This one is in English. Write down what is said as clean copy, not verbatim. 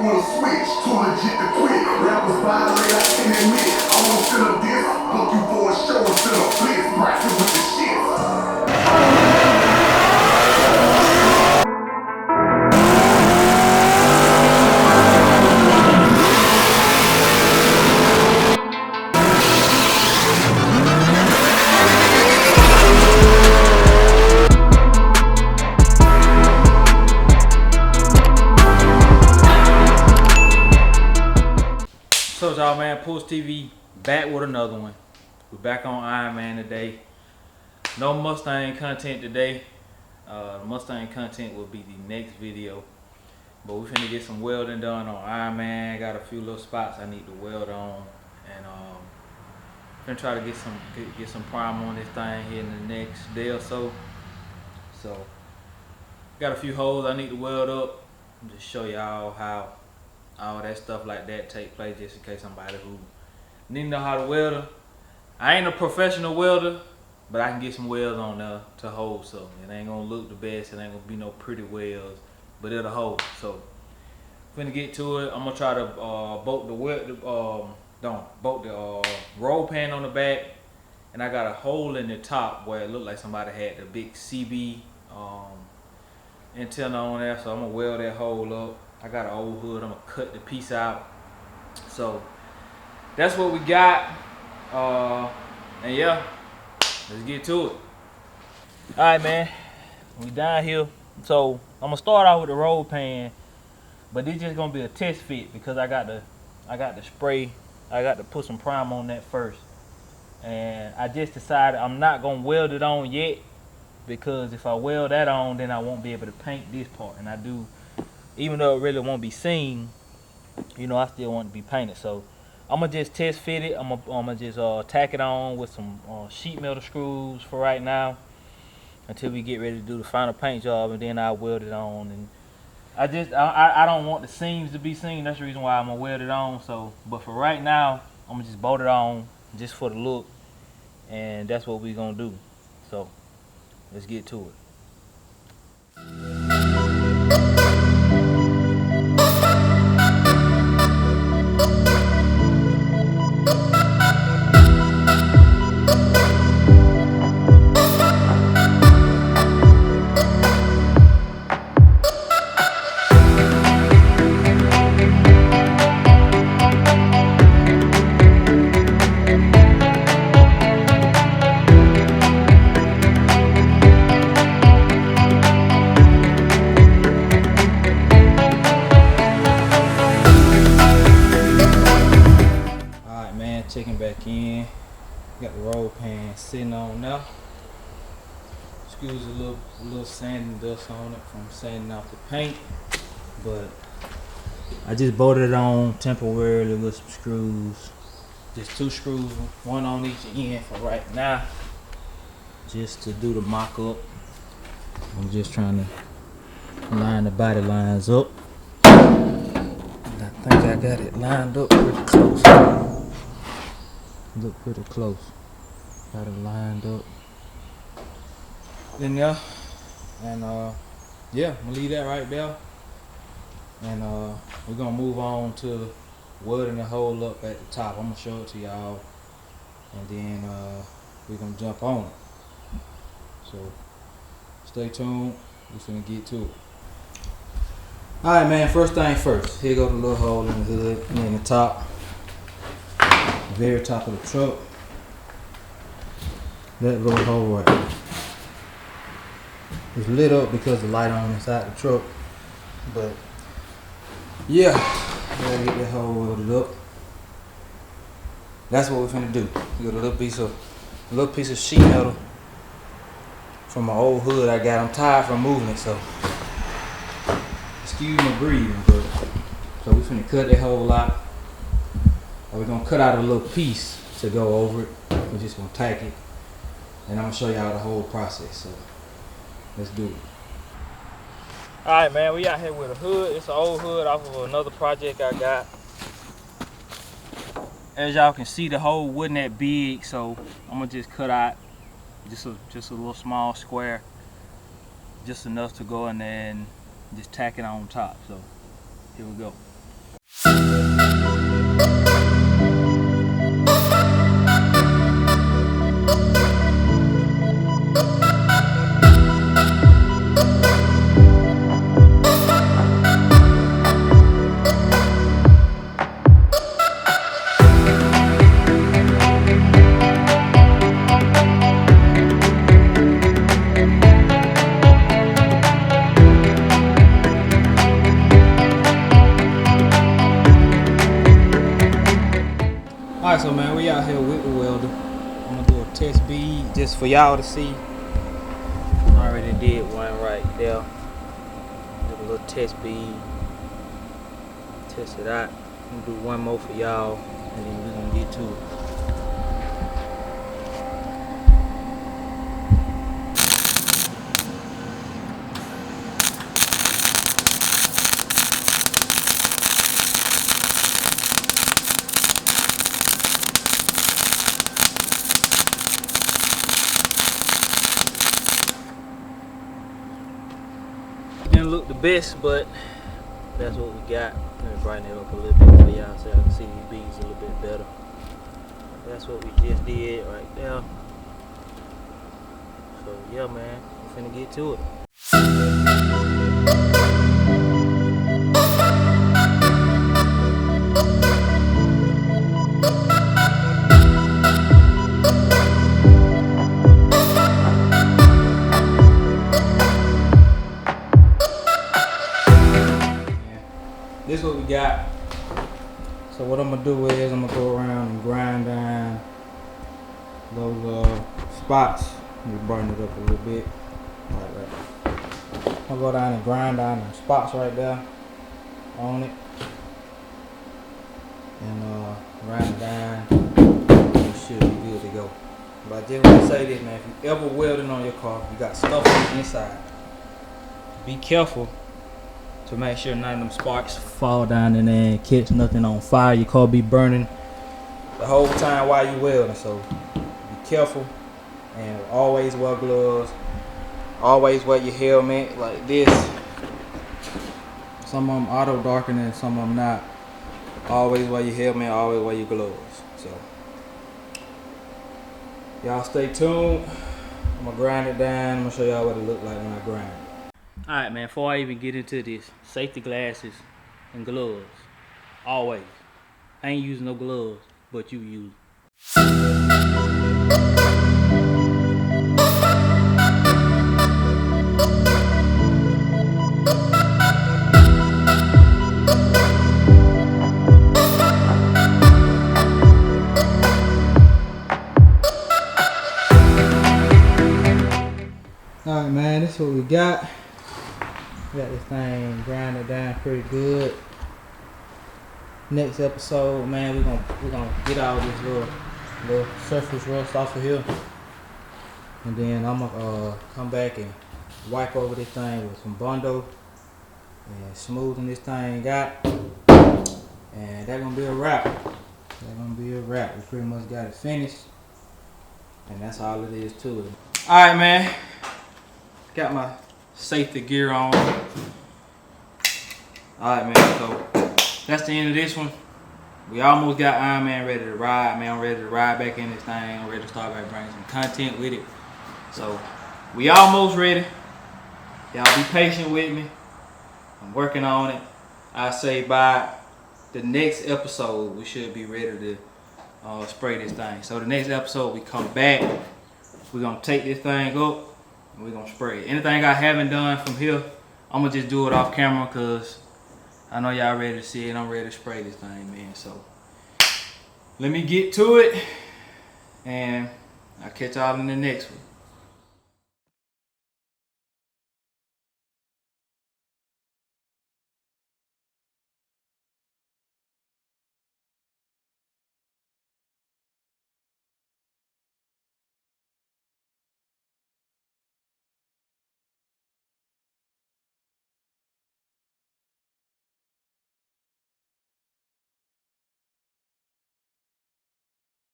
with a switch, too legit to quit. Rappers violate, I can admit. I won't fill up this, book you for a show instead of blitz. Practice with the shit. So y'all, man, Pulse TV back with another one. We're back on Iron Man today. No Mustang content today. Mustang content will be the next video. But we're finna get some welding done on Iron Man. Got a few little spots I need to weld on, and finna try to get some primer on this thing here in the next day or so. So got a few holes I need to weld up. Just show y'all how all that stuff like that take place, just in case somebody who need to know how to weld. I ain't a professional welder, but I can get some welds on there to hold something. It ain't gonna look the best, it ain't gonna be no pretty welds, but it'll hold. So finna get to it. I'm gonna try to bolt the roll pan on the back, and I got a hole in the top where it looked like somebody had the big CB antenna on there, so I'm gonna weld that hole up. I got an old hood, I'm gonna cut the piece out. So that's what we got. And yeah, let's get to it. Alright, man, we down here. So I'm gonna start out with the roll pan, but this just gonna be a test fit because I got to spray, I got to put some primer on that first. And I just decided I'm not gonna weld it on yet, because if I weld that on, then I won't be able to paint this part. And I do, even though it really won't be seen, you know, I still want it to be painted. So I'm gonna just test fit it. I'm gonna just tack it on with some sheet metal screws for right now, until we get ready to do the final paint job, and then I'll weld it on. And I don't want the seams to be seen. That's the reason why I'm gonna weld it on. So, but for right now, I'm gonna just bolt it on just for the look, and that's what we're gonna do. So let's get to it. Checking back in, got the roll pan sitting on now. Excuse a little sanding dust on it from sanding off the paint, but I just bolted it on temporarily with some screws. Just 2 screws, 1 on each end for right now, just to do the mock up. I'm just trying to line the body lines up. And I think I got it lined up pretty close. Look pretty close. Got it lined up. Then yeah, and yeah, I'm gonna leave that right there. And we're gonna move on to welding the hole up at the top. I'm gonna show it to y'all, and then we're gonna jump on it. So stay tuned. We're gonna get to it. Alright, man, first thing first. Here go the little hole in the hood, in the top. Very top of the truck. That little hole right there. It's lit up because the light on inside the truck. But yeah, gotta get that hole welded up. That's what we're finna do. We got a little piece of sheet metal from my old hood I got. I'm tired from moving it, so excuse my breathing, but so we're finna cut that hole out. We're gonna cut out a little piece to go over it. We're just gonna tack it, and I'm gonna show y'all the whole process. So let's do it. All right, man, we out here with a hood. It's an old hood off of another project I got. As y'all can see, the hole wasn't that big, so I'm gonna just cut out just a little small square, just enough to go in there and just tack it on top. So here we go. Alright, so man, we out here with the welder. I'm gonna do a test bead just for y'all to see. I already did one right there. Did a little test bead. Test it out. I'm gonna do one more for y'all, and then we're gonna get to it. Didn't look the best, but that's what we got. Let me brighten it up a little bit for y'all so y'all can see these beads a little bit better. That's what we just did right there. So yeah, man, we're finna get to it. This is what we got. So what I'm gonna do is I'm gonna go around and grind down those spots. Let me burn it up a little bit. Like that. I'll go down and grind down the spots right there on it. And grind it down. It should be good to go. But I just want to say this, man, if you ever welding on your car, you got stuff on the inside. Be careful to make sure none of them sparks fall down in there and catch nothing on fire. Your car be burning the whole time while you welding, so be careful and always wear gloves. Always wear your helmet like this. Some of them auto darkening, some of them not. Always wear your helmet, always wear your gloves. So y'all stay tuned. I'm gonna grind it down. I'm gonna show y'all what it look like when I grind it. Alright, man, before I even get into this, safety glasses and gloves. Always. I ain't using no gloves, but you use. Alright, man, this is what we got. Got this thing grinded down pretty good. Next episode, man, we're gonna get all this little surface rust off of here, and then I'm gonna come back and wipe over this thing with some Bondo and smoothen this thing out, and that's gonna be a wrap. That's gonna be a wrap. We pretty much got it finished, and that's all it is to it. All right, man. Got my safety gear on. Alright, man, so that's the end of this one. We almost got Iron Man ready to ride, man. I'm ready to ride back in this thing. I'm ready to start back bringing some content with it. So we almost ready. Y'all be patient with me. I'm working on it. I say by the next episode we should be ready to spray this thing. So the next episode we come back, we're gonna take this thing up and we're gonna spray it. Anything I haven't done from here, I'm gonna just do it off camera because I know y'all ready to see it. I'm ready to spray this thing, man. So let me get to it and I'll catch y'all in the next one.